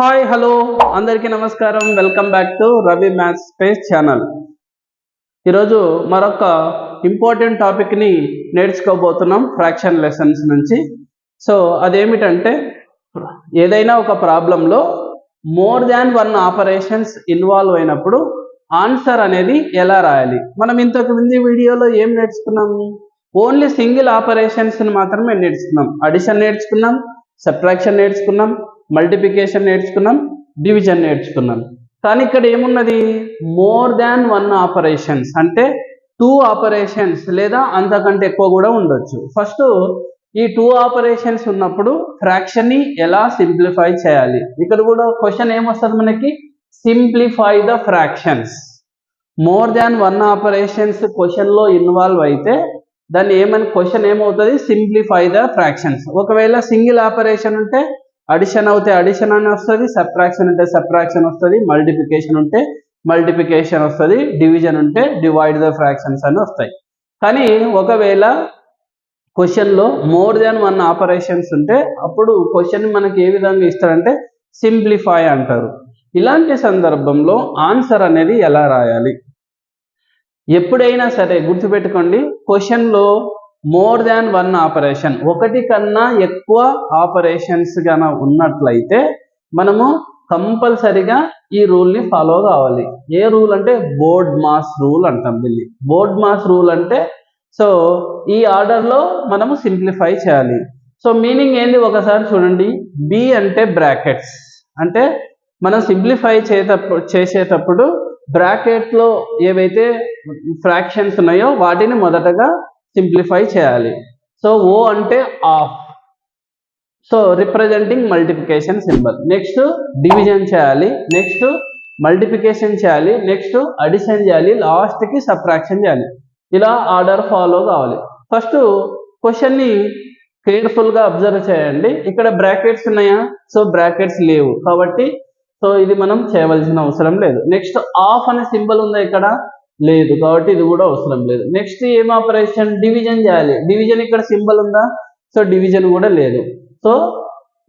Hi hello అందరికీ నమస్కారం. Welcome back to Ravi maths space channel. ఈరోజు మరొక ఇంపార్టెంట్ టాపిక్ని నేర్చుకోబోతున్నాం ఫ్రాక్షన్ లెసన్స్ నుంచి. సో అదేమిటంటే, ఏదైనా ఒక ప్రాబ్లంలో more than one operations involve అయినప్పుడు ఆన్సర్ అనేది ఎలా రాయాలి. మనం ఇంతకు ముందు వీడియోలో ఏం నేర్చుకున్నాము? ఓన్లీ సింగిల్ ఆపరేషన్స్ని మాత్రమే నేర్చుకున్నాం. అడిషన్ నేర్చుకున్నాం, సబ్ట్రాక్షన్ నేర్చుకున్నాం, మల్టిప్లికేషన్ నేర్చుకున్నాం, డివిజన్ నేర్చుకున్నాం. కానీ ఇక్కడ ఏమున్నది? మోర్ దాన్ వన్ ఆపరేషన్స్ అంటే 2 ఆపరేషన్స్ లేదా అంతకంటే ఎక్కువ కూడా ఉండొచ్చు. ఫస్ట్ ఈ 2 ఆపరేషన్స్ ఉన్నప్పుడు ఫ్రాక్షన్ని ఎలా సింప్లిఫై చేయాలి. ఇక్కడ కూడా క్వశ్చన్ ఏమొస్తుంది మనకి? Simplify the fractions. More than one operations క్వశ్చన్లో ఇన్వాల్వ్ అయితే దాన్ని క్వశ్చన్ ఏమవుతుంది? Simplify the fractions. ఒకవేళ సింగిల్ ఆపరేషన్ ఉంటే అడిషన్ అవుతే అడిషన్ అని వస్తుంది, సబ్ట్రాక్షన్ ఉంటే సబ్ట్రాక్షన్ వస్తుంది, మల్టిప్లికేషన్ ఉంటే మల్టిప్లికేషన్ వస్తుంది, డివిజన్ ఉంటే డివైడ్ ద ఫ్రాక్షన్స్ అని వస్తాయి. కానీ ఒకవేళ క్వశ్చన్లో మోర్ దాన్ వన్ ఆపరేషన్స్ ఉంటే అప్పుడు క్వశ్చన్ మనకి ఏ విధంగా ఇస్తారంటే సింప్లిఫై అంటారు. ఇలాంటి సందర్భంలో ఆన్సర్ అనేది ఎలా రాయాలి? ఎప్పుడైనా సరే గుర్తుపెట్టుకోండి, క్వశ్చన్లో మోర్ దాన్ వన్ ఆపరేషన్, ఒకటి కన్నా ఎక్కువ ఆపరేషన్స్ గాన ఉన్నట్లయితే మనము కంపల్సరిగా ఈ రూల్ని ఫాలో కావాలి. ఏ రూల్ అంటే బోర్డ్ మాస్ రూల్ అంటాం దీన్ని. బోర్డ్ మాస్ రూల్ అంటే సో ఈ ఆర్డర్లో మనము సింప్లిఫై చేయాలి. సో మీనింగ్ ఏంది ఒకసారి చూడండి. బి అంటే బ్రాకెట్స్, అంటే మనం సింప్లిఫై చేసేటప్పుడు బ్రాకెట్లో ఏవైతే ఫ్రాక్షన్స్ ఉన్నాయో వాటిని మొదటగా సింప్లిఫై చేయాలి. సో ఓ అంటే of, so representing multiplication symbol. Next division చేయాలి, నెక్స్ట్ మల్టిప్లికేషన్ చేయాలి, నెక్స్ట్ అడిషన్ చేయాలి, లాస్ట్కి సబ్ట్రాక్షన్ చేయాలి. ఇలా ఆర్డర్ ఫాలో కావాలి. ఫస్ట్ క్వశ్చన్ని కేర్ఫుల్గా అబ్జర్వ్ చేయండి. ఇక్కడ బ్రాకెట్స్ ఉన్నాయా? సో బ్రాకెట్స్ లేవు కాబట్టి సో ఇది మనం చేయవలసిన అవసరం లేదు. నెక్స్ట్ ఆఫ్ అనే సింబల్ ఉందా? ఇక్కడ లేదు కాబట్టి ఇది కూడా అవసరం లేదు. నెక్స్ట్ ఏం ఆపరేషన్? డివిజన్ చేయాలి. డివిజన్ ఇక్కడ సింబల్ ఉందా? సో డివిజన్ కూడా లేదు. సో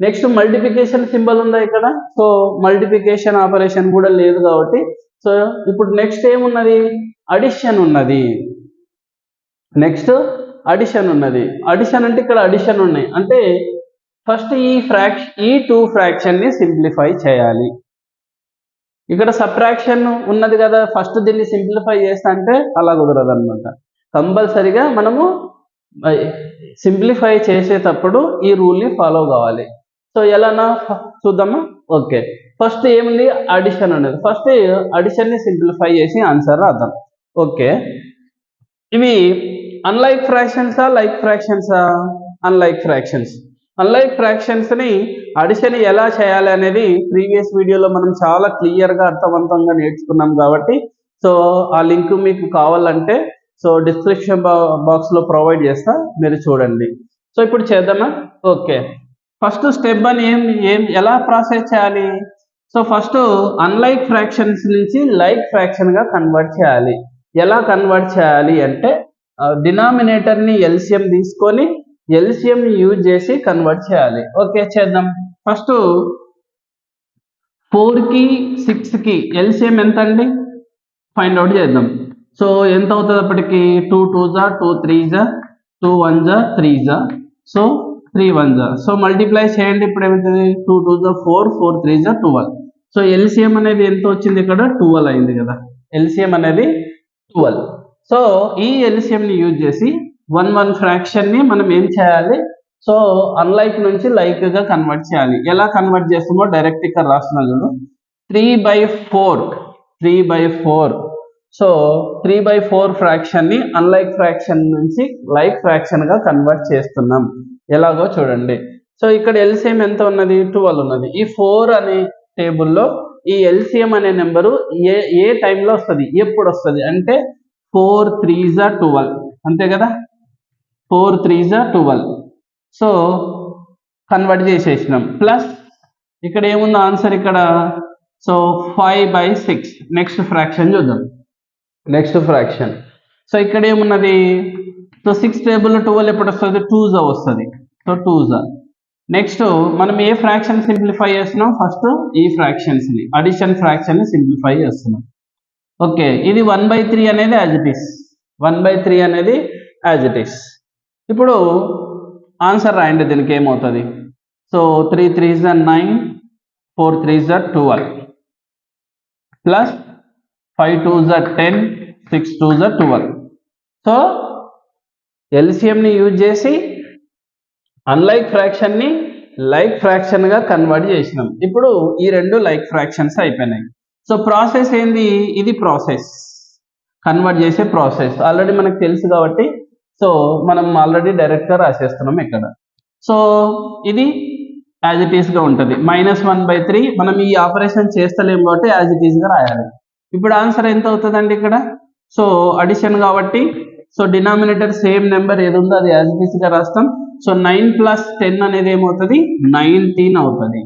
నెక్స్ట్ మల్టిప్లికేషన్ సింబల్ ఉందా ఇక్కడ? సో మల్టిప్లికేషన్ ఆపరేషన్ కూడా లేదు కాబట్టి సో ఇప్పుడు నెక్స్ట్ ఏమున్నది? అడిషన్ ఉన్నది. నెక్స్ట్ అడిషన్ ఉన్నది. అడిషన్ అంటే ఇక్కడ అడిషన్ ఉన్నాయి అంటే ఫస్ట్ ఈ 2 ఫ్రాక్షన్ని సింప్లిఫై చేయాలి. ఇక్కడ సబ్ట్రాక్షన్ ఉన్నది కదా, ఫస్ట్ దీన్ని సింప్లిఫై చేస్తా అంటే అలా కుదరదు అనమాట. కంపల్సరిగా మనము సింప్లిఫై చేసేటప్పుడు ఈ రూల్ని ఫాలో కావాలి. సో ఎలానా చూద్దామా? ఓకే, ఫస్ట్ ఏముంది? అడిషన్ ఉన్నది. ఫస్ట్ అడిషన్ని సింప్లిఫై చేసి ఆన్సర్ రాద్దాం. ఓకే, ఇవి అన్లైక్ ఫ్రాక్షన్సా లైక్ ఫ్రాక్షన్సా? Unlike fractions. అన్లైక్ ఫ్రాక్షన్స్ని అడిషన్ ఎలా చేయాలి అనేది ప్రీవియస్ వీడియోలో మనం చాలా క్లియర్గా అర్థవంతంగా నేర్చుకున్నాం కాబట్టి సో ఆ లింక్ మీకు కావాలంటే సో డిస్క్రిప్షన్ బాక్స్లో ప్రొవైడ్ చేస్తా, మీరు చూడండి. సో ఇప్పుడు చేద్దామా? ఓకే, ఫస్ట్ స్టెప్ అని ఎలా ప్రాసెస్ చేయాలి? సో ఫస్ట్ అన్లైక్ ఫ్రాక్షన్స్ నుంచి లైక్ ఫ్రాక్షన్గా కన్వర్ట్ చేయాలి. ఎలా కన్వర్ట్ చేయాలి అంటే డినామినేటర్ని ఎల్సిఎం తీసుకొని ఎల్సిఎం యూజ్ చేసి కన్వర్ట్ చేయాలి. ఓకే చేద్దాం. ఫస్ట్ 4కి 6కి ఎల్సిఎం ఎంత అండి? ఫైండ్ అవుట్ చేద్దాం. సో ఎంత అవుతుంది అప్పటికి? 2 2s 2 3s 2 1s 3s, so 3 1s. So multiply చేయండి. ఇప్పుడు ఏమవుతుంది? 2 2s 4 4 3s 12. సో ఎల్సిఎం అనేది ఎంత వచ్చింది? ఇక్కడ 12 అయింది కదా. ఎల్సిఎం అనేది 12. సో ఈ ఎల్సిఎంని యూజ్ చేసి 1 ఫ్రాక్షన్ని మనం ఏం చేయాలి? సో అన్లైక్ నుంచి లైక్గా కన్వర్ట్ చేయాలి. ఎలా కన్వర్ట్ చేస్తామో డైరెక్ట్ ఇక్కడ రాస్తున్నాను. 3/4. సో 3/4 ఫ్రాక్షన్ని అన్లైక్ ఫ్రాక్షన్ నుంచి లైక్ ఫ్రాక్షన్గా కన్వర్ట్ చేస్తున్నాం. ఎలాగో చూడండి. సో ఇక్కడ ఎల్సిఎం ఎంత ఉన్నది? 12 ఉన్నది. ఈ 4 అనే టేబుల్లో ఈ ఎల్సిఎం అనే నెంబరు ఏ టైంలో వస్తుంది? ఎప్పుడు వస్తుంది అంటే 4 3s 12, అంతే కదా. 4 3s 12. So convert చేసేసినాం. ప్లస్ ఇక్కడ ఏముంది ఆన్సర్? ఇక్కడ సో 5/6. నెక్స్ట్ ఫ్రాక్షన్ చూద్దాం. నెక్స్ట్ ఫ్రాక్షన్ సో ఇక్కడ ఏమున్నది? సో 6 టేబుల్లో 12 ఎప్పుడు వస్తుంది? 2s వస్తుంది. So 2s. నెక్స్ట్ మనం ఏ ఫ్రాక్షన్ సింప్లిఫై చేస్తున్నాం, ఫస్ట్ ఈ ఫ్రాక్షన్స్ ని అడిషన్ ఫ్రాక్షన్ ని సింప్లిఫై చేస్తున్నాం. ఓకే, ఇది 1/3 అనేది యాజ్ ఇట్ ఈస్, 1/3 అనేది యాజ్ ఇట్ ఈస్. ఇప్పుడు ఆన్సర్ రాయండి దీనికి ఏమవుతుంది. So 3 3s are 9, 4 3s are 12 plus 5 2s are 10, 6 2s are 12. So ఎల్సిఎంని యూజ్ చేసి అన్లైక్ ఫ్రాక్షన్ని లైక్ ఫ్రాక్షన్గా కన్వర్ట్ చేసినాం. ఇప్పుడు ఈ రెండు లైక్ ఫ్రాక్షన్స్ అయిపోయినాయి. సో ప్రాసెస్ ఏంది, ఇది ప్రాసెస్, కన్వర్ట్ చేసే ప్రాసెస్ ఆల్రెడీ మనకు తెలుసు కాబట్టి సో మనం ఆల్రెడీ డైరెక్ట్గా రాసేస్తున్నాం ఇక్కడ. సో ఇది యాజ్ ఇట్ ఈస్గా ఉంటుంది. -1/3 మనం ఈ ఆపరేషన్ చేస్తలేము కాబట్టి యాజ్ ఇట్ ఈస్గా రాయాలి. ఇప్పుడు ఆన్సర్ ఎంత అవుతుందండి ఇక్కడ. సో అడిషన్ కాబట్టి సో డినామినేటర్ సేమ్ నెంబర్ ఏది ఉందో అది యాజ్ ఇట్ ఈస్గా రాస్తాం. సో 9 + 10 అనేది ఏమవుతుంది, 19 అవుతుంది.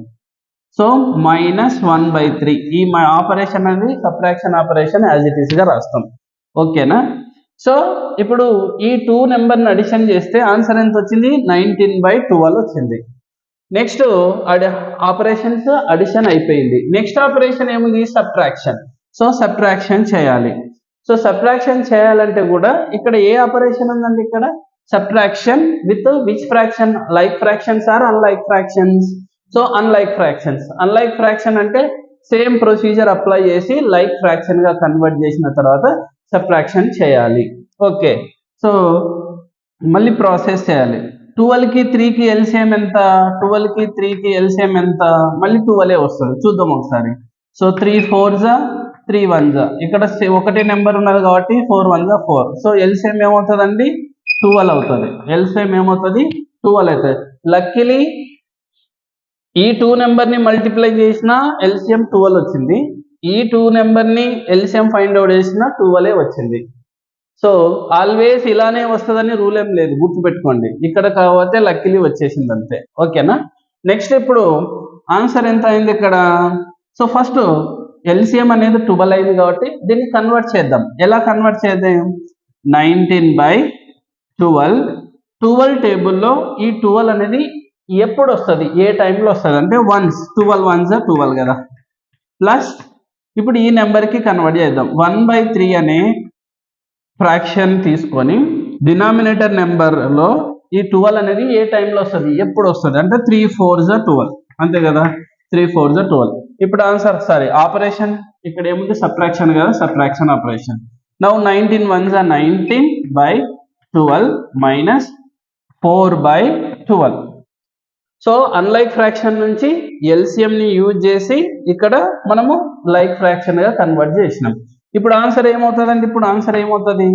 సో -1/3 ఈ ఆపరేషన్ అనేది సబ్ట్రాక్షన్ ఆపరేషన్ యాజ్ ఇట్ ఈస్గా రాస్తాం. ఓకేనా. సో ఇప్పుడు ఈ 2 నెంబర్ని అడిషన్ చేస్తే ఆన్సర్ ఎంత వచ్చింది, 19/12 వచ్చింది. నెక్స్ట్ ఆపరేషన్స్ అడిషన్ అయిపోయింది. నెక్స్ట్ ఆపరేషన్ ఏముంది, సబ్ట్రాక్షన్. సో సబ్ట్రాక్షన్ చేయాలి. సో సబ్ట్రాక్షన్ చేయాలంటే కూడా ఇక్కడ ఏ ఆపరేషన్ ఉందండి, ఇక్కడ subtraction with which fraction, like fractions or unlike fractions. So unlike fractions, unlike fraction అంటే సేమ్ ప్రొసీజర్ అప్లై చేసి లైక్ ఫ్రాక్షన్ గా కన్వర్ట్ చేసిన తర్వాత సబ్ట్రాక్షన్ చేయాలి. ఓకే, సో మళ్ళీ ప్రాసెస్ చేయాలి. 12కి 3కి ఎల్సిఎం ఎంత, 12కి 3కి ఎల్సిఎం ఎంత, మళ్ళీ 12 వస్తుంది. చూద్దాం ఒకసారి. సో 3 4s 3 1s, ఇక్కడ ఒకటే నెంబర్ ఉన్నది కాబట్టి 4 1s 4. సో ఎల్సిఎం ఏమవుతుందండి, 12 అవుతుంది. ఎల్సిఎం ఏమవుతుంది, 12 అవుతుంది. లక్కీలీ ఈ 2 నెంబర్ని మల్టిప్లై చేసిన ఎల్సిఎం 12 వచ్చింది. ఈ 2 నెంబర్ని ఎల్సిఎం ఫైండ్ అవుట్ చేసిన 12 వచ్చింది. సో ఆల్వేస్ ఇలానే వస్తుందని రూల్ ఏం లేదు, గుర్తుపెట్టుకోండి. ఇక్కడ కాకపోతే లక్కీలీ వచ్చేసింది అంతే. ఓకేనా. నెక్స్ట్ ఇప్పుడు ఆన్సర్ ఎంత అయింది ఇక్కడ. సో ఫస్ట్ ఎల్సిఎం అనేది 12 అయింది కాబట్టి దీన్ని కన్వర్ట్ చేద్దాం. ఎలా కన్వర్ట్ చేద్దాం, 19/12. 12 టేబుల్లో ఈ 12 అనేది ఎప్పుడు వస్తుంది, ఏ టైంలో వస్తుంది అంటే వన్స్, 12 1s 12 కదా. ప్లస్ ఇప్పుడు ఈ నెంబర్కి కన్వర్ట్ చేద్దాం. 1/3 అనే ఫ్రాక్షన్ తీసుకొని డినామినేటర్ నెంబర్లో ఈ 12 అనేది ఏ టైంలో వస్తుంది, ఎప్పుడు వస్తుంది అంటే 3 4s 12 అంతే కదా. 3 4s 12. ఇప్పుడు ఆన్సర్ ఆపరేషన్ ఇక్కడ ఏముంది, సబ్ట్రాక్షన్ కదా, subtraction operation. Now 19 1s 19/12 -4/12. So unlike fraction నుంచి ఎల్సిఎంని యూజ్ చేసి ఇక్కడ మనము లైక్ ఫ్రాక్షన్గా కన్వర్ట్ చేసినాం. ఇప్పుడు ఆన్సర్ ఏమవుతుందండి, ఇప్పుడు ఆన్సర్ ఏమవుతుంది,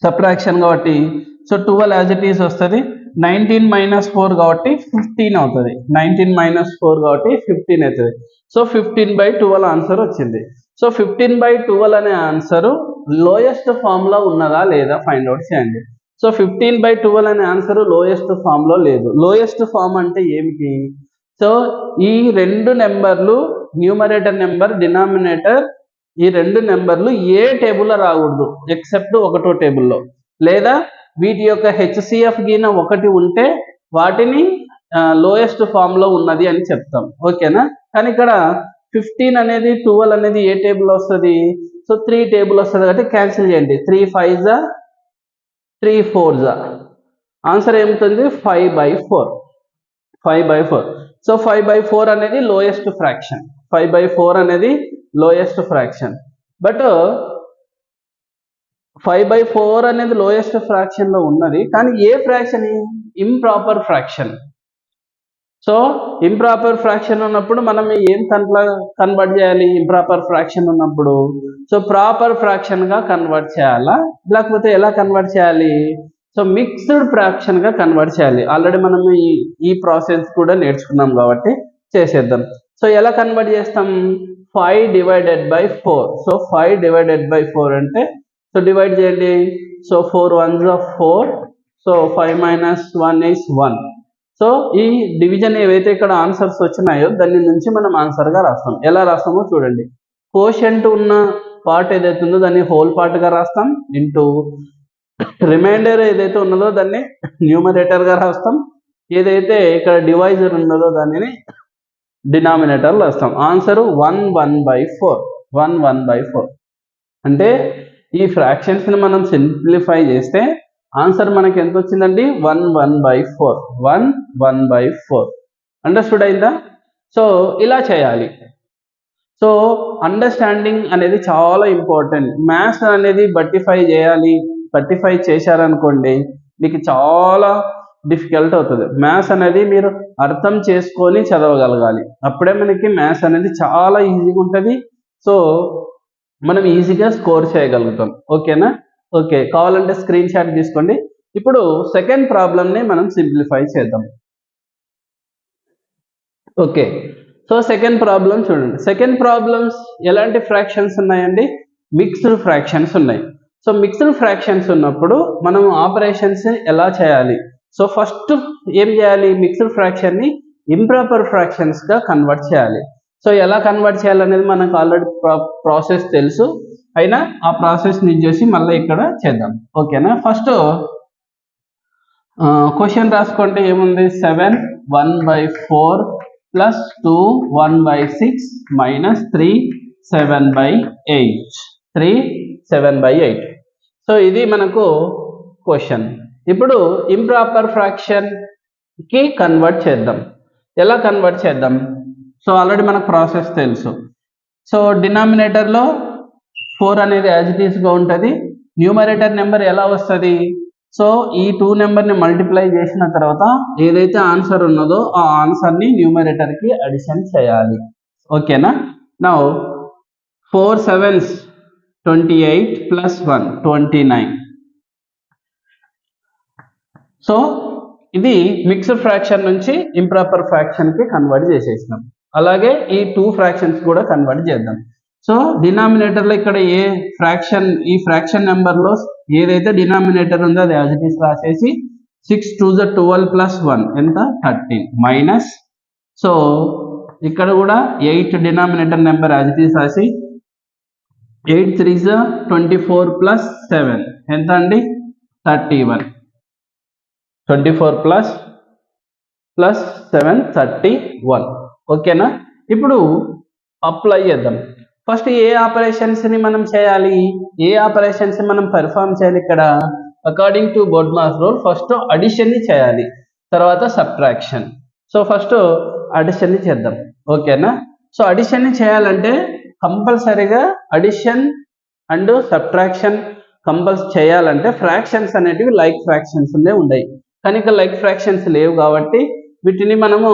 సబ్ట్రాక్షన్ కాబట్టి సో 12 యాజ్ ఇట్ ఈస్ వస్తుంది. 19 - 4 కాబట్టి 15 అవుతుంది. 19 - 4 కాబట్టి 15 అవుతుంది. సో 15/12 ఆన్సర్ వచ్చింది. సో 15/12 అనే ఆన్సర్ లోయెస్ట్ ఫామ్ లో ఉన్నదా లేదా ఫైండ్ అవుట్ చేయండి. సో 15/12 అనే ఆన్సర్ లోయెస్ట్ ఫామ్ లో లేదు. లోయెస్ట్ ఫామ్ అంటే ఏమిటి, సో ఈ రెండు నెంబర్లు న్యూమరేటర్ నెంబర్ డినామినేటర్ ఈ రెండు నెంబర్లు ఏ టేబుల్లో రాకూడదు ఎక్సెప్ట్ ఒకటో టేబుల్లో, లేదా వీటి యొక్క హెచ్సిఎఫ్ గిన ఒకటి ఉంటే వాటిని లోయెస్ట్ ఫామ్ లో ఉన్నది అని చెప్తాం. ఓకేనా. కానీ ఇక్కడ 15 అనేది 12 అనేది ఏ టేబుల్ వస్తుంది, సో 3 టేబుల్ వస్తుంది కాబట్టి క్యాన్సిల్ చేయండి. 3 5s 3 4s ఆన్సర్ ఏమవుతుంది 5/4. 5/4. సో 5/4 అనేది లోయెస్ట్ ఫ్రాక్షన్. 5/4 అనేది లోయెస్ట్ ఫ్రాక్షన్. బట్ 5/4 అనేది లోయెస్ట్ ఫ్రాక్షన్ లో ఉన్నది, కానీ ఏ fraction, improper fraction. So improper fraction ఉన్నప్పుడు మనం ఏం కన్వర్ట్ చేయాలి, ఇంప్రాపర్ ఫ్రాక్షన్ ఉన్నప్పుడు సో ప్రాపర్ ఫ్రాక్షన్ గా కన్వర్ట్ చేయాలా, లేకపోతే ఎలా కన్వర్ట్ చేయాలి, సో మిక్స్డ్ ఫ్రాక్షన్ గా కన్వర్ట్ చేయాలి. ఆల్రెడీ మనం ఈ ప్రాసెస్ కూడా నేర్చుకున్నాం కాబట్టి చేసేద్దాం. సో ఎలా కన్వర్ట్ చేస్తాం, 5/4. సో 5/4 అంటే సో డివైడ్ చేయండి. So 4 1s 4. So 5 - 1 is 1. So ఈ డివిజన్ ఏవైతే ఇక్కడ ఆన్సర్స్ వచ్చినాయో దాని నుంచి మనం ఆన్సర్గా రాస్తాం. ఎలా రాస్తామో చూడండి. కోషెంట్ ఉన్న పార్ట్ ఏదైతే ఉందో దాన్ని హోల్ పార్ట్గా రాస్తాం, ఇంటూ రిమైండర్ ఏదైతే ఉన్నదో దాన్ని న్యూమరేటర్గా రాస్తాం, ఏదైతే ఇక్కడ డివైజర్ ఉన్నదో దానిని డినామినేటర్లో వస్తాం. ఆన్సరు 1/4. 1/4 అంటే ఈ ఫ్రాక్షన్స్ని మనం సింప్లిఫై చేస్తే ఆన్సర్ మనకి ఎంత వచ్చిందండి? 1/4. 1/4 అండర్స్టూడ్ అయిందా? సో ఇలా చేయాలి. సో అండర్స్టాండింగ్ అనేది చాలా ఇంపార్టెంట్. మ్యాథ్స్ అనేది బట్టిఫై చేయాలి. బట్టిఫై చేశారనుకోండి మీకు చాలా డిఫికల్ట్ అవుతుంది. మ్యాథ్స్ అనేది మీరు అర్థం చేసుకొని చదవగలగాలి. అప్పుడే మనకి మ్యాథ్స్ అనేది చాలా ఈజీగా ఉంటుంది. సో మనం ఈజీగా స్కోర్ చేయగలుగుతాం. ఓకేనా? ఓకే, కావాలంటే స్క్రీన్ షాట్ తీసుకోండి. ఇప్పుడు సెకండ్ ప్రాబ్లమ్ని మనం సింప్లిఫై చేద్దాం. ఓకే, సో సెకండ్ ప్రాబ్లం చూడండి. సెకండ్ ప్రాబ్లమ్స్ ఎలాంటి ఫ్రాక్షన్స్ ఉన్నాయండి? మిక్స్డ్ ఫ్రాక్షన్స్ ఉన్నాయి. సో మిక్స్డ్ ఫ్రాక్షన్స్ ఉన్నప్పుడు మనం ఆపరేషన్స్ ఎలా చేయాలి? సో ఫస్ట్ ఏం చేయాలి? మిక్స్డ్ ఫ్రాక్షన్ని ఇంప్రాపర్ ఫ్రాక్షన్స్గా కన్వర్ట్ చేయాలి. సో ఎలా కన్వర్ట్ చేయాలనేది మనకు ఆల్రెడీ ప్రాసెస్ తెలుసు. అయినా ఆ ప్రాసెస్ని చేసి మళ్ళీ ఇక్కడ చేద్దాం. ఓకేనా? ఫస్ట్ క్వశ్చన్ రాసుకోండి. ఏముంది? 7 1/4 ప్లస్ 2 1/6 మైనస్ 3 7/8. 3 7/8. సో ఇది మనకు క్వశ్చన్. ఇప్పుడు ఇంప్రాపర్ ఫ్రాక్షన్కి కన్వర్ట్ చేద్దాం. ఎలా కన్వర్ట్ చేద్దాం? సో ఆల్రెడీ మనకు ప్రాసెస్ తెలుసు. సో డినామినేటర్లో 4 అనేది యాజ్ ఇట్ ఈస్గా ఉంటుంది. న్యూమరేటర్ నెంబర్ ఎలా వస్తుంది? సో ఈ 2 నెంబర్ని మల్టిప్లై చేసిన తర్వాత ఏదైతే ఆన్సర్ ఉన్నదో ఆ ఆన్సర్ని న్యూమరేటర్కి అడిషన్ చేయాలి. ఓకేనా? Now 4 7s 28 plus 1 29. సో ఇది మిక్స్డ్ ఫ్రాక్షన్ నుంచి ఇంప్రాపర్ ఫ్రాక్షన్కి కన్వర్ట్ చేసేసినాం. అలాగే ఈ 2 ఫ్రాక్షన్స్ కూడా కన్వర్ట్ చేద్దాం. సో డినామినేటర్లో ఇక్కడ ఏ ఫ్రాక్షన్, ఈ ఫ్రాక్షన్ నెంబర్లో ఏదైతే డినామినేటర్ ఉందో అది యాజ్ ఇట్ ఈస్ రాసేసి 6 2s 12 ప్లస్ 1 ఎంత? 13 మైనస్. సో ఇక్కడ కూడా 8 denominator number as it is రాసి 8 3s 24 ప్లస్ 7 ఎంత అండి? 31. 24 ప్లస్ 7 31. ఓకేనా? ఇప్పుడు అప్లై చేద్దాం. ఫస్ట్ ఏ ఆపరేషన్స్ని మనం చేయాలి? ఏ ఆపరేషన్స్ని మనం పెర్ఫామ్ చేయాలి? ఇక్కడ according to BODMAS rule first అడిషన్ని చేయాలి, తర్వాత సబ్ట్రాక్షన్. సో ఫస్ట్ అడిషన్ని చేద్దాం. ఓకేనా? సో అడిషన్ని చేయాలంటే కంపల్సరీగా అడిషన్ అండ్ సబ్ట్రాక్షన్ చేయాలంటే ఫ్రాక్షన్స్ అనేటివి లైక్ ఫ్రాక్షన్స్ ఉన్నాయి. కానీ ఇక్కడ లైక్ ఫ్రాక్షన్స్ లేవు కాబట్టి వీటిని మనము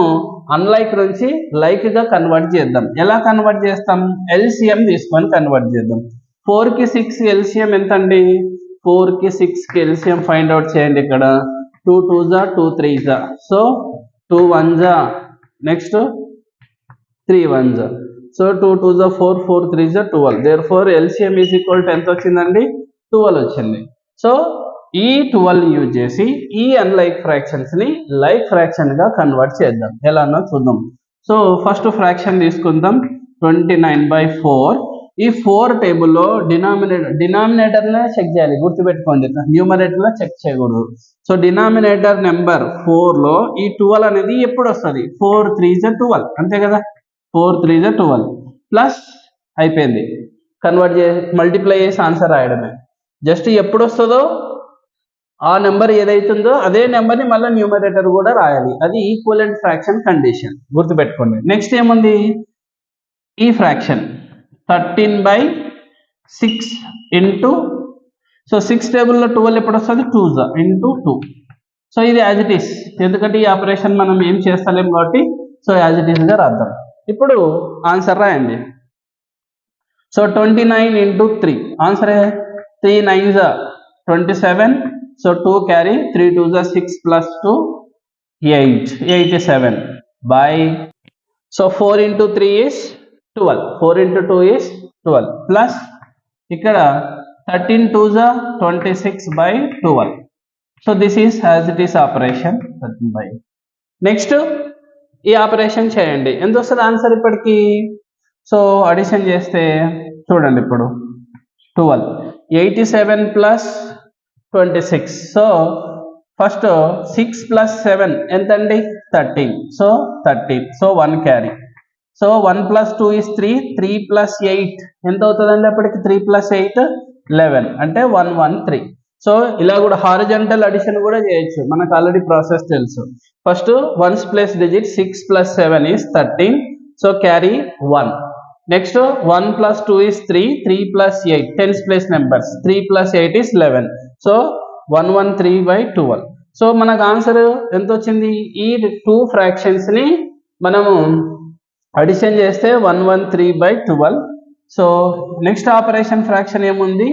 అన్లైక్ నుంచి లైక్గా కన్వర్ట్ చేద్దాం. ఎలా కన్వర్ట్ చేస్తాం? ఎల్సిఎం తీసుకొని కన్వర్ట్ చేద్దాం. 4కి 6 ఎల్సిఎం ఎంత అండి? 4కి 6కి ఎల్సిఎం ఫైండ్ అవుట్ చేయండి. ఇక్కడ 2 2s 2 3s. So 2 1s, next 3 1s. So 2 2s 4 4 3s 12. Therefore LCM is equal to ఎంత వచ్చిందండి? 12 వచ్చింది. సో ఈ 12 యూజ్ చేసి ఈ అన్లైక్ ఫ్రాక్షన్స్ని లైక్ ఫ్రాక్షన్గా కన్వర్ట్ చేద్దాం. ఎలానో చూద్దాం. సో ఫస్ట్ ఫ్రాక్షన్ తీసుకుందాం. 29/4. ఈ 4 టేబుల్లో డినామినేటర్నే చెక్ చేయాలి. గుర్తుపెట్టుకోండి, న్యూమరేటర్లో చెక్ చేయకూడదు. సో డినామినేటర్ నెంబర్ 4లో ఈ 12 అనేది ఎప్పుడు వస్తుంది? 4 3s 12 అంతే కదా? 4 3s 12 ప్లస్ అయిపోయింది. కన్వర్ట్ చేసి మల్టిప్లై చేసి ఆన్సర్ రాయడమే. జస్ట్ ఎప్పుడు వస్తుందో ఆ నెంబర్ ఏదైతుందో అదే నెంబర్ని మళ్ళీ న్యూమరేటర్ కూడా రాయాలి. అది ఈక్వలెంట్ ఫ్రాక్షన్ కండిషన్. గుర్తుపెట్టుకోండి. నెక్స్ట్ ఏముంది? ఈ ఫ్రాక్షన్ 13/6 ఇంటూ, సో 6 టేబుల్లో 12 ఎప్పుడు వస్తుంది? 2s into 2. సో ఇది యాజ్ ఇట్ ఈస్, ఎందుకంటే ఈ ఆపరేషన్ మనం ఏం చేస్తలేం కాబట్టి సో యాజ్ ఇట్ ఈస్గా రాద్దాం. ఇప్పుడు ఆన్సర్ రాయండి. So 29 into 3 answer 3 9s 27. So 2 carry 3 2s 6 plus 2 8 87 by. So 4 into 3 is 12. 4 into 2 is 12 plus ఇక్కడ 13 2s 26/12. So this is as it is operation 13/8. Next ఈ ఆపరేషన్ చేయండి. ఎంత వస్తుంది ఆన్సర్ ఇప్పటికి? సో అడిషన్ చేస్తే చూడండి, ఇప్పుడు 12 87 ప్లస్ 26. సో ఫస్ట్ 6 ప్లస్ 7 ఎంతండి 13. So 13. So 1 carry. So 1 plus 2 is 3. 3 plus 8 ఎంత అవుతుందండి అప్పటికి 3 ప్లస్ 8 11 అంటే 113. సో ఇలా కూడా హారిజంటల్ అడిషన్ కూడా చేయొచ్చు, మనకు ఆల్రెడీ ప్రాసెస్ తెలుసు. First ones place digit 6 plus 7 is 13. So carry 1. Next 1 plus 2 is 3. 3 plus 8 tens place numbers. 3 plus 8 is 11. So 113/12. So మనకు ఆన్సర్ ఎంత వచ్చింది? ఈ 2 ఫ్రాక్షన్స్ ని మనము అడిషన్ చేస్తే 113/12. సో నెక్స్ట్ ఆపరేషన్ ఫ్రాక్షన్ ఏముంది?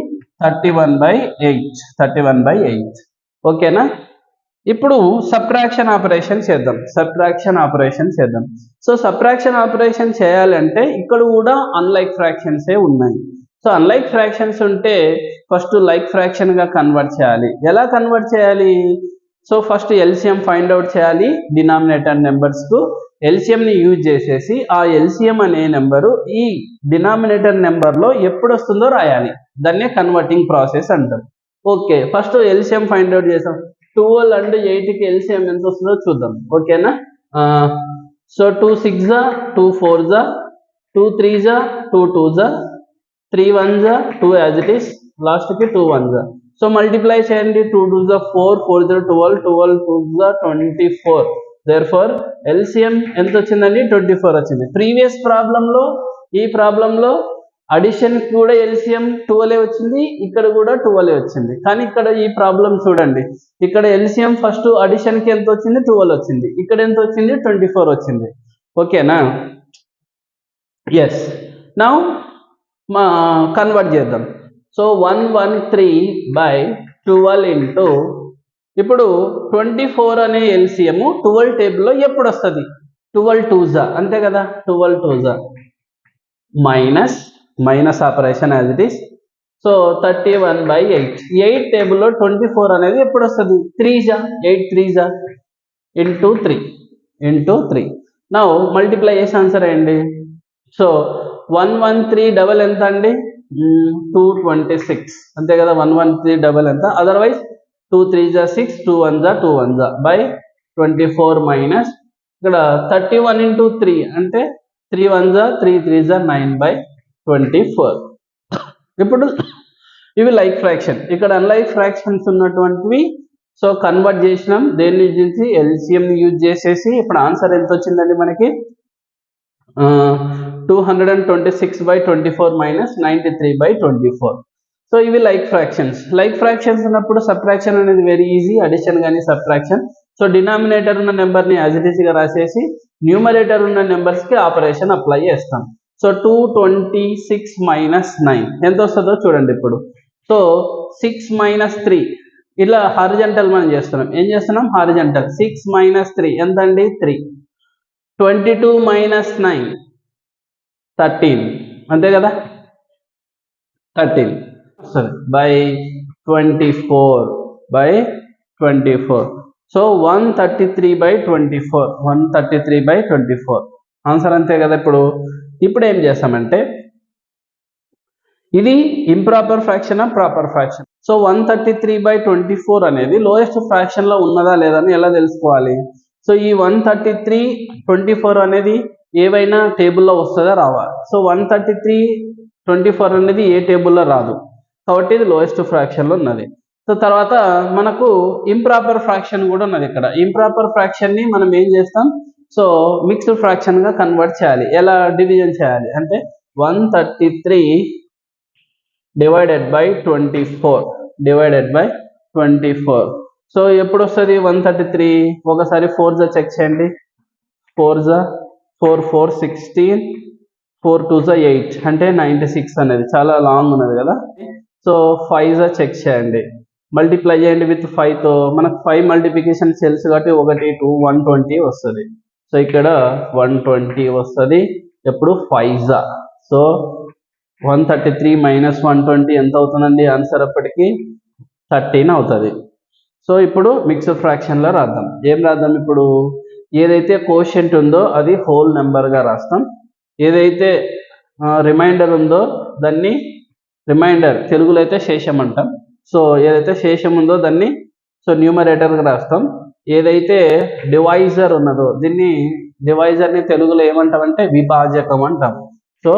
31/8. 31/8. ఓకేనా? ఇప్పుడు సబ్ట్రాక్షన్ ఆపరేషన్ చేద్దాం. సో సబ్ట్రాక్షన్ ఆపరేషన్ చేయాలంటే ఇక్కడ కూడా అన్లైక్ ఫ్రాక్షన్సే ఉన్నాయి. సో అన్లైక్ ఫ్రాక్షన్స్ ఉంటే ఫస్ట్ లైక్ ఫ్రాక్షన్ గా కన్వర్ట్ చేయాలి. ఎలా కన్వర్ట్ చేయాలి? So first LCM find out చేయాలి. డినామినేటర్ నెంబర్స్ కు ఎల్సిఎం ని యూజ్ చేసేసి ఆ ఎల్సిఎం అనే నెంబరు ఈ డినామినేటర్ నెంబర్ లో ఎప్పుడు వస్తుందో రాయాలి. దాన్నే కన్వర్టింగ్ ప్రాసెస్ అంటాం. Okay, first LCM find out చేసాం. 12 అండ్ 8కి ఎల్సిఎం ఎంత వస్తుందో చూద్దాం. ఓకేనా? So 2 6 2 4 2 3 2 2 3 1 2 as it is, last కి 2 1. సో మల్టిప్లై చేయండి. 2 2 4 4 12 12 2 24. దేర్ఫోర్ ఎల్సిఎం ఎంత వచ్చిందండి? 24 వచ్చింది. ప్రీవియస్ ప్రాబ్లంలో ఈ ప్రాబ్లంలో అడిషన్ కూడా ఎల్సిఎం 12 వచ్చింది, ఇక్కడ కూడా 12 వచ్చింది. కానీ ఇక్కడ ఈ ప్రాబ్లం చూడండి, ఇక్కడ ఎల్సిఎం ఫస్ట్ అడిషన్ కి ఎంత వచ్చింది? 12 వచ్చింది. ఇక్కడ ఎంత వచ్చింది? 24 వచ్చింది. ఓకేనా? ఎస్. నౌ కన్వర్ట్ చేద్దాం. సో 113/12 ఇంటూ, ఇప్పుడు 24 అనే ఎల్సిఎం 12 టేబుల్లో ఎప్పుడు వస్తుంది? 12 2s అంతే కదా, 12 2s minus operation as it is. So 31/8. 8 టేబుల్లో 24 అనేది ఎప్పుడు వస్తుంది? 3s 8 3s into 3. Now multiply చేసి ఆన్సర్ అయ్యండి. సో 113 డబల్ ఎంత అండి? 226 అంతే కదా. 113 డబల్ ఎంత? Otherwise 2 3s 6 2 1s 2 1s by 24 minus ఇక్కడ 31 ఇంటూ 3 అంటే 3 1s 3 3s 9/24. ఇప్పుడు ఇవి లైక్ ఫ్రాక్షన్, ఇక్కడ అన్లైక్ ఫ్రాక్షన్స్ ఉన్నటువంటివి. సో కన్వర్ట్ చేసినాం, దేని నుంచి? ఎల్సిఎం యూజ్ చేసేసి. ఇప్పుడు ఆన్సర్ ఎంత వచ్చిందండి మనకి? 226/24 మైనస్ 93/24. సో ఇవి లైక్ ఫ్రాక్షన్స్ ఉన్నప్పుడు సబ్ట్రాక్షన్ అనేది వెరీ ఈజీ, అడిషన్ కానీ సబ్ట్రాక్షన్. సో డినామినేటర్ ఉన్న నెంబర్ని యాజ్ ఇట్ ఈస్గా రాసేసి న్యూమరేటర్ ఉన్న నెంబర్స్కి ఆపరేషన్ అప్లై చేస్తాం. సో 226 మైనస్ 9 ఎంత వస్తుందో చూడండి ఇప్పుడు. సో 6 మైనస్ 3 ఇలా హారిజంటల్ మనం చేస్తున్నాం. ఏం చేస్తున్నాం? హారిజంటల్. 6 మైనస్ 3 ఎంత అండి? 3. 22 మైనస్ 9 13 అంతే కదా, 13 సరే బై 24/24. సో 133/24 133/24 ఆన్సర్ అంతే కదా. ఇప్పుడు ఏం చేస్తామంటే, ఇది improper fraction proper fraction. So 133/24 అనేది లోయెస్ట్ ఫ్రాక్షన్ లో ఉన్నదా లేదా అని ఎలా తెలుసుకోవాలి? సో ఈ 133/24 అనేది ఏవైనా టేబుల్లో వస్తుందా రావా? సో 133/24 అనేది ఏ టేబుల్లో రాదు కాబట్టి ఇది లోయెస్ట్ ఫ్రాక్షన్ లో ఉన్నది. సో తర్వాత మనకు ఇంప్రాపర్ ఫ్రాక్షన్ కూడా ఉన్నది. ఇక్కడ ఇంప్రాపర్ ఫ్రాక్షన్ ని మనం ఏం చేస్తాం? సో మిక్స్డ్ ఫ్రాక్షన్ గా కన్వర్ట్ చేయాలి. ఎలా డివిజన్ చేయాలి అంటే 133/24 సో ఎప్పుడు వస్తుంది 133? ఒకసారి 4s చెక్ చేయండి. 4s 4 4 16 4 2s 8 అంటే 96 అనేది చాలా లాంగ్ ఉన్నది కదా. సో 5s చెక్ చేయండి, మల్టిప్లై చేయండి విత్ 5తో. మనకు 5 మల్టిప్లికేషన్ తెలుసు కాబట్టి 1 2 120 వస్తుంది. సో ఇక్కడ 120 వస్తుంది. ఎప్పుడు 5s. సో 133 మైనస్ 120 ఎంత అవుతుందండి? ఆన్సర్ అప్పటికి 13 అవుతుంది. సో ఇప్పుడు మిక్స్డ్ ఫ్రాక్షన్లో రాద్దాం. ఏం రాద్దాం ఇప్పుడు? ఏదైతే కోషెంట్ ఉందో అది హోల్ నెంబర్గా రాస్తాం. ఏదైతే రిమైండర్ ఉందో దాన్ని రిమైండర్, తెలుగులో అయితే శేషం అంటాం. సో ఏదైతే శేషం ఉందో దాన్ని సో న్యూమరేటర్గా రాస్తాం. ఏదైతే డివైజర్ ఉన్నదో డివైజర్ని తెలుగులో ఏమంటామంటే విభాజకం అంటాం. సో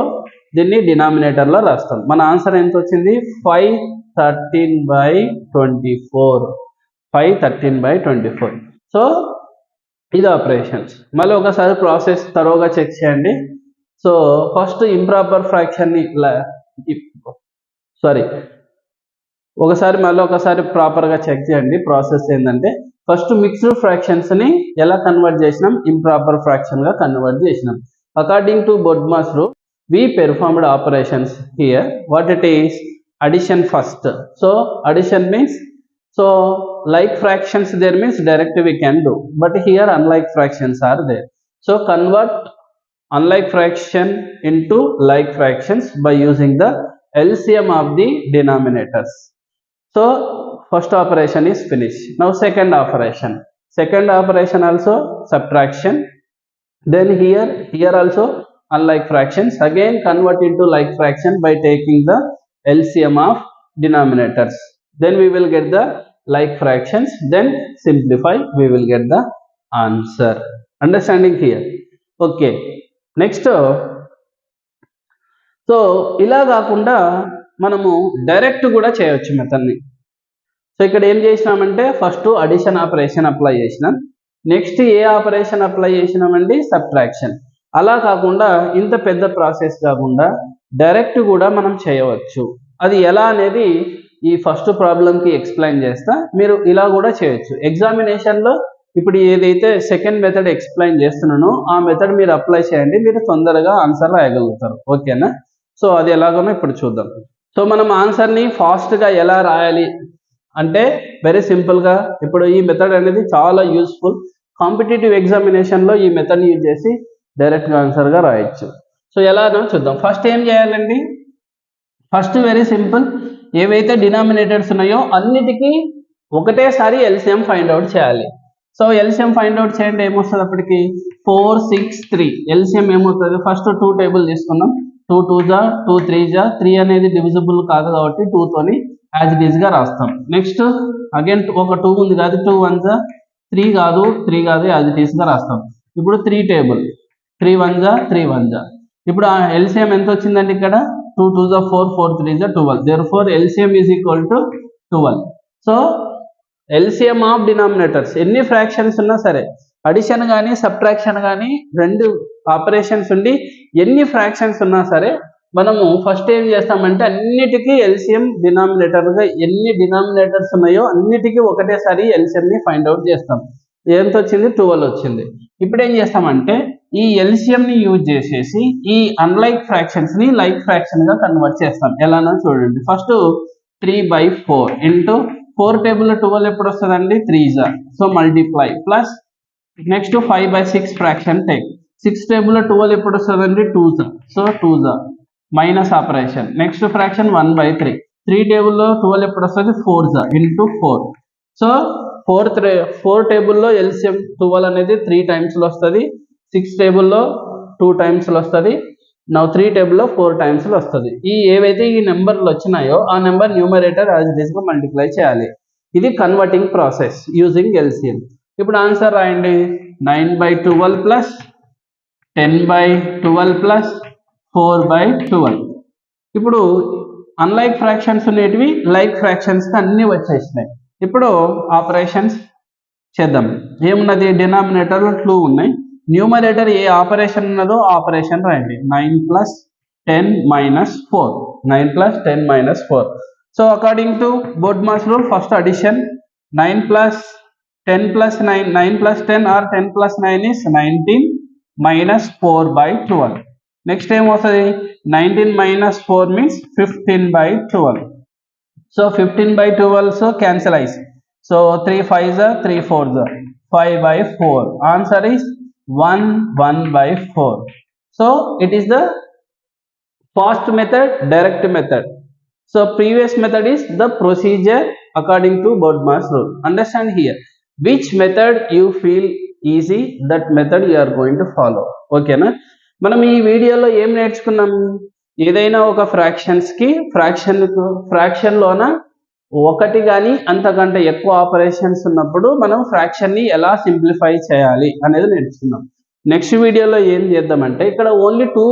దీన్ని డినామినేటర్లో రాస్తాం. మన ఆన్సర్ ఎంత వచ్చింది? 513/24. 513/24. సో ఇది ఆపరేషన్స్. మళ్ళీ ఒకసారి ప్రాసెస్ తరోగా చెక్ చేయండి. సో ఫస్ట్ ఇంప్రాపర్ ఫ్రాక్షన్ని ఒకసారి ప్రాపర్గా చెక్ చేయండి. ప్రాసెస్ ఏంటంటే ఫస్ట్ మిక్స్డ్ ఫ్రాక్షన్స్ని ఎలా కన్వర్ట్ చేసినాం? ఇంప్రాపర్ ఫ్రాక్షన్గా కన్వర్ట్ చేసినాం. According to BODMAS rule we performed operations here. What it is? Addition first. So addition means, so like fractions there means direct we can do, but here unlike fractions are there. So convert unlike fraction into like fractions by using the LCM of the denominators. So first operation is finished. Now second operation also subtraction. Then here also unlike fractions, again convert into like fraction by taking the LCM of denominators. Then we will get the like fractions, then simplify, we will get the answer. Understanding here? Okay. Next, so ఇలా కాకుండా మనము direct కూడా చేయవచ్చు మెథడ్ని. So ఇక్కడ ఏం చేసినామంటే first addition operation apply చేసినాం. Next ఏ operation apply చేసినామండి? సబ్ట్రాక్షన్. అలా కాకుండా ఇంత పెద్ద ప్రాసెస్ కాకుండా డైరెక్ట్ కూడా మనం చేయవచ్చు. అది ఎలా అనేది ఈ ఫస్ట్ ప్రాబ్లంకి ఎక్స్ప్లెయిన్ చేస్తా. మీరు ఇలా కూడా చేయొచ్చు. ఎగ్జామినేషన్లో ఇప్పుడు ఏదైతే సెకండ్ మెథడ్ ఎక్స్ప్లెయిన్ చేస్తున్నానో ఆ మెథడ్ మీరు అప్లై చేయండి, మీరు తొందరగా ఆన్సర్ రాయగలుగుతారు. ఓకేనా? సో అది ఎలాగోనో ఇప్పుడు చూద్దాం. సో మనం ఆన్సర్ని ఫాస్ట్గా ఎలా రాయాలి అంటే వెరీ సింపుల్గా ఇప్పుడు ఈ మెథడ్ అనేది చాలా యూస్ఫుల్. కాంపిటేటివ్ ఎగ్జామినేషన్లో ఈ మెథడ్ యూజ్ చేసి డైరెక్ట్గా ఆన్సర్గా రాయొచ్చు. సో ఎలానో చూద్దాం. ఫస్ట్ ఏం చేయాలండి? ఫస్ట్ వెరీ సింపుల్, ఏవైతే డినామినేటర్స్ ఉన్నాయో అన్నిటికీ ఒకటేసారి ఎల్సిఎం ఫైండ్ అవుట్ చేయాలి. సో ఎల్సిఎం ఫైండ్ అవుట్ చేయండి. ఏమొస్తుంది అప్పటికి? 4, 6, 3. ఎల్సిఎం ఏమవుతుంది? ఫస్ట్ 2 టేబుల్ తీసుకున్నాం. 2 2 జా 2 3 జా 3 అనేది డివిజిబుల్ కాదు కాబట్టి 2తోని యాజ్ ఇట్ ఈస్గా రాస్తాం. నెక్స్ట్ అగైన్ ఒక 2 ఉంది కాదు, 2 1 జా 3 కాదు, 3 కాదు, యాజ్ ఇట్ ఈస్గా రాస్తాం. ఇప్పుడు 3 టేబుల్, 3 1 జా 3 1 జా. ఇప్పుడు ఆ ఎల్సిఎం ఎంత వచ్చిందండి? ఇక్కడ 2 2 జా 4, 4 3 జా 12. Therefore LCM is equal to 12. So LCM of denominators ఎన్ని ఫ్రాక్షన్స్ ఉన్నా సరే, అడిషన్ కానీ సబ్ట్రాక్షన్ కానీ రెండు ఆపరేషన్స్ ఉండి ఎన్ని ఫ్రాక్షన్స్ ఉన్నా సరే మనము ఫస్ట్ ఏం చేస్తామంటే అన్నిటికీ ఎల్సిఎం డినామినేటర్గా ఎన్ని డినామినేటర్స్ ఉన్నాయో అన్నిటికీ ఒకటేసారి ఎల్సిఎంని ఫైండ్ అవుట్ చేస్తాం. ఎంత వచ్చింది? 12 వచ్చింది. ఇప్పుడు ఏం చేస్తామంటే ఈ ఎల్సిఎంని యూజ్ చేసేసి ఈ అన్లైక్ ఫ్రాక్షన్స్ని లైక్ ఫ్రాక్షన్గా కన్వర్ట్ చేస్తాం. ఎలానో చూడండి. ఫస్ట్ 3/4 ఇంటూ 4 టేబుల్లో 12 ఎప్పుడు వస్తుందండి? 3 జా. So multiply plus next 5/6 fraction take. 6 టేబుల్లో 12 ఎప్పుడు వస్తుందండి? 2 జా. సో 2 జా మైనస్ ఆపరేషన్. Next fraction 1/3. 3 టేబుల్లో 12 ఎప్పుడు వస్తుంది? 4 జా ఇంటూ 4. సో 4 టేబుల్లో ఎల్సిఎం 12 అనేది 3 టైమ్స్లో వస్తుంది. 6 టేబుల్లో 2 టైమ్స్లో వస్తుంది. నా 3 టేబుల్లో 4 టైమ్స్లో వస్తుంది. ఏవైతే ఈ నెంబర్లు వచ్చినాయో ఆ నెంబర్ న్యూమరేటర్ యాజ్ ఇట్ ఈస్గా మల్టిప్లై చేయాలి. ఇది కన్వర్టింగ్ ప్రాసెస్ యూజింగ్ ఎల్సిఎం. ఇప్పుడు ఆన్సర్ రాయండి. 9/12 ప్లస్ 10/12 ప్లస్ 4/12. ఇప్పుడు అన్లైక్ ఫ్రాక్షన్స్ ఉండేటివి లైక్ ఫ్రాక్షన్స్కి అన్నీ వచ్చేసినాయి. ఇప్పుడు ఆపరేషన్స్ చేద్దాం. ఏమున్నది? డినామినేటర్లో 2 ఉన్నాయి. న్యూమరేటర్ ఏ ఆపరేషన్ ఉన్నదో ఆపరేషన్ రాయండి. 9 + 10 - 4. 9 + 10 - 4. So according to BODMAS rule first addition 9 + 10 + 9. 9 + 10 or 10 + 9 is 19 - 4/12. Next ఏమవుతుంది? 19 - 4 means 15/12. సో 15/12 సో క్యాన్సిల్ అయ్యి. సో 3 5 జా 3 4 జా 5/4. Answer is 1/4. So it is the fast method, direct method. So previous method is the procedure according to Bodmas rule. Understand here. Which method you feel easy, that method you are going to follow. Okay na? మనం ఈ వీడియోలో ఏం నేర్చుకున్నాం? ఏదైనా ఒక ఫ్రాక్షన్స్కి ఫ్రాక్షన్లోన ఒకటి కానీ అంతకంటే ఎక్కువ ఆపరేషన్స్ ఉన్నప్పుడు మనం ఫ్రాక్షన్ని ఎలా సింప్లిఫై చేయాలి అనేది నేర్చుకుందాం. నెక్స్ట్ వీడియోలో ఏం చేద్దామంటే ఇక్కడ ఓన్లీ 2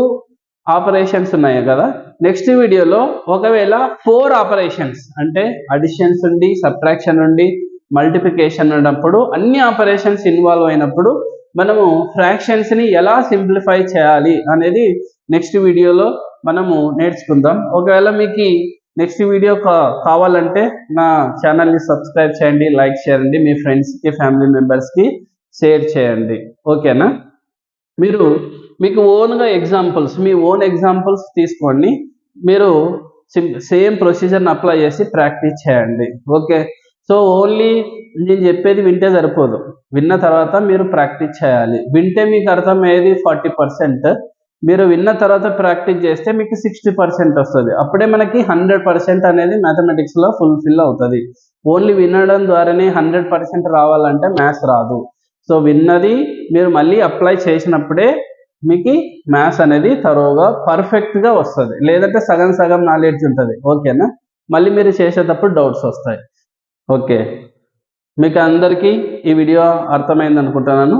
ఆపరేషన్స్ ఉన్నాయి కదా. నెక్స్ట్ వీడియోలో ఒకవేళ 4 ఆపరేషన్స్ అంటే అడిషన్స్ ఉండి, సబ్ట్రాక్షన్ ఉండి, మల్టిప్లికేషన్ ఉన్నప్పుడు అన్ని ఆపరేషన్స్ ఇన్వాల్వ్ అయినప్పుడు మనము ఫ్రాక్షన్స్ని ఎలా సింప్లిఫై చేయాలి అనేది నెక్స్ట్ వీడియోలో మనము నేర్చుకుందాం. ఒకవేళ మీకు నెక్స్ట్ వీడియో కావాలంటే నా ఛానల్ని సబ్స్క్రైబ్ చేయండి, లైక్ చేయండి, మీ ఫ్రెండ్స్కి, ఫ్యామిలీ మెంబర్స్కి షేర్ చేయండి. ఓకేనా? మీకు ఓన్గా ఎగ్జాంపుల్స్, మీ ఓన్ ఎగ్జాంపుల్స్ తీసుకోండి, మీరు సేమ్ ప్రొసీజర్ని అప్లై చేసి ప్రాక్టీస్ చేయండి. ఓకే, సో ఓన్లీ నేను చెప్పేది వింటే సరిపోదు, విన్న తర్వాత మీరు ప్రాక్టీస్ చేయాలి. వింటే మీకు అర్థమయ్యేది 40%, మీరు విన్న తర్వాత ప్రాక్టీస్ చేస్తే మీకు 60% వస్తుంది. అప్పుడే మనకి 100% అనేది మ్యాథమెటిక్స్లో ఫుల్ఫిల్ అవుతుంది. ఓన్లీ వినడం ద్వారానే 100% రావాలంటే మ్యాథ్స్ రాదు. సో విన్నది మీరు మళ్ళీ అప్లై చేసినప్పుడే మీకు మ్యాథ్స్ అనేది తరోగా పర్ఫెక్ట్గా వస్తుంది. లేదంటే సగం సగం నాలెడ్జ్ ఉంటుంది. ఓకేనా? మళ్ళీ మీరు చేసేటప్పుడు డౌట్స్ వస్తాయి. ఓకే, మీకు అందరికీ ఈ వీడియో అర్థమైంది అనుకుంటున్నాను.